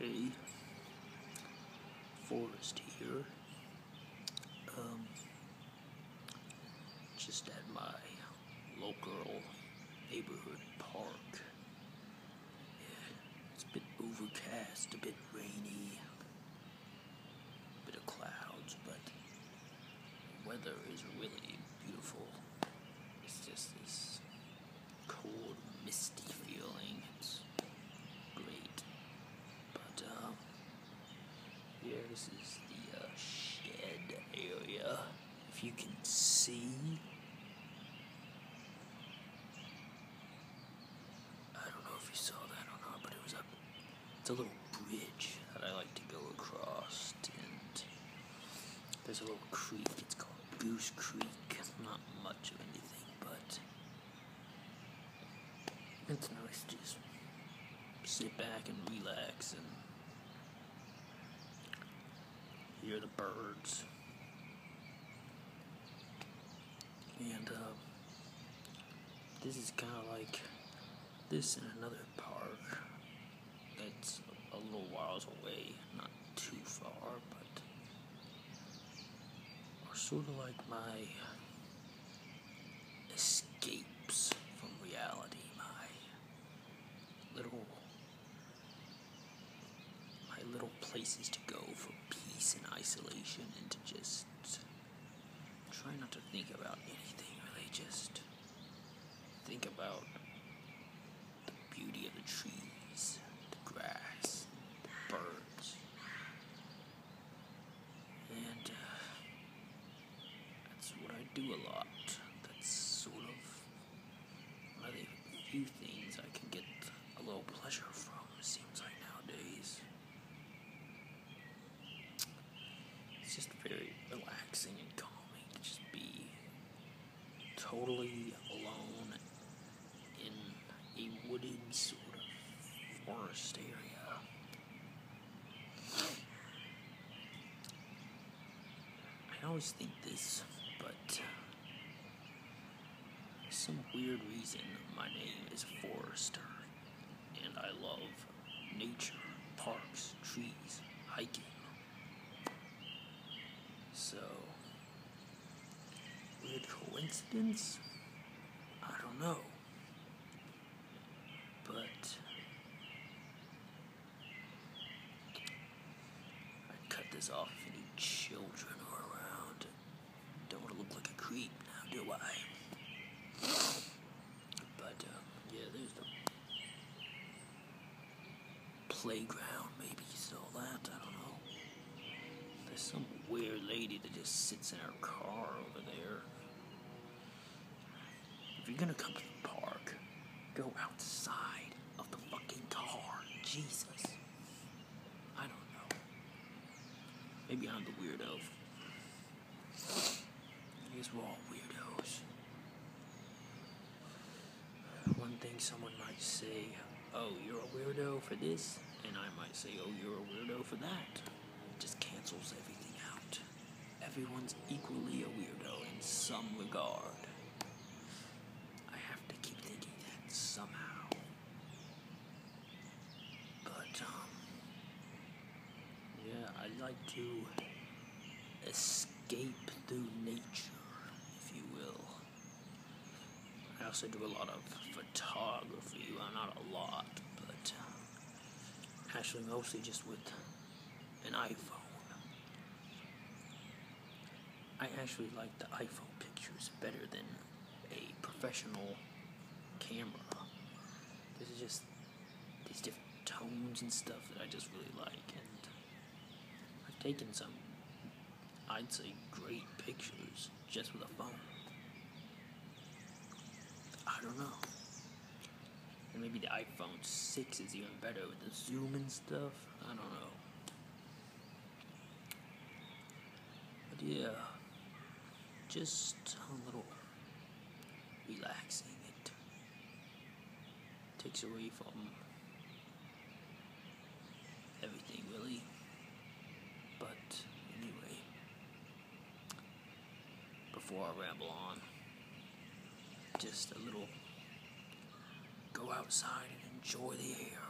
Hey, Forrest here. Just at my local neighborhood park. Yeah, it's a bit overcast, a bit rainy, a bit of clouds, but the weather is really beautiful. It's just this cold, misty feeling. It's great. But, yeah, this is the shed area. If you can see, I don't know if you saw that or not, but it's a little bridge that I like to go across, and there's a little creek. It's called Goose Creek. Not much of anything, but it's nice to just sit back and relax and hear the birds. And this is kind of like this in another park that's a little whiles away, not too far, but are sort of like my escapes from reality, my little places to go for peace and isolation, and to just try not to think about anything, really just think about the beauty of the trees, the grass, the birds, and that's what I do a lot. That's sort of one of the few things I can get a little pleasure from, it seems like nowadays. It's just very relaxing and calming to just be totally alone in a wooded sort of forest area. I always think this, but for some weird reason my name is Forrester, and I love nature, parks, trees, hiking. So, weird coincidence? I don't know. But I'd cut this off if any children are around. Don't want to look like a creep now, do I? But, yeah, there's the playground, maybe you saw that, I don't know. There's some weird lady that just sits in her car over there. If you're gonna come to the park, go outside of the fucking car. Jesus. I don't know. Maybe I'm the weirdo. I guess we're all weirdos. One thing someone might say, oh, you're a weirdo for this, and I might say, oh, you're a weirdo for that. It just cancels everything out. Everyone's equally a weirdo in some regard. I have to keep thinking that somehow. But, yeah, I like to escape through nature, if you will. I also do a lot of photography. Well, not a lot, but actually mostly just with an iPhone. I actually like the iPhone pictures better than a professional camera. There's just these different tones and stuff that I just really like, and I've taken some, I'd say, great pictures just with a phone. I don't know. And maybe the iPhone 6 is even better with the zoom and stuff. I don't know. But yeah, just a little relaxing. It takes away from everything, really. But anyway, before I ramble on, just a little go outside and enjoy the air.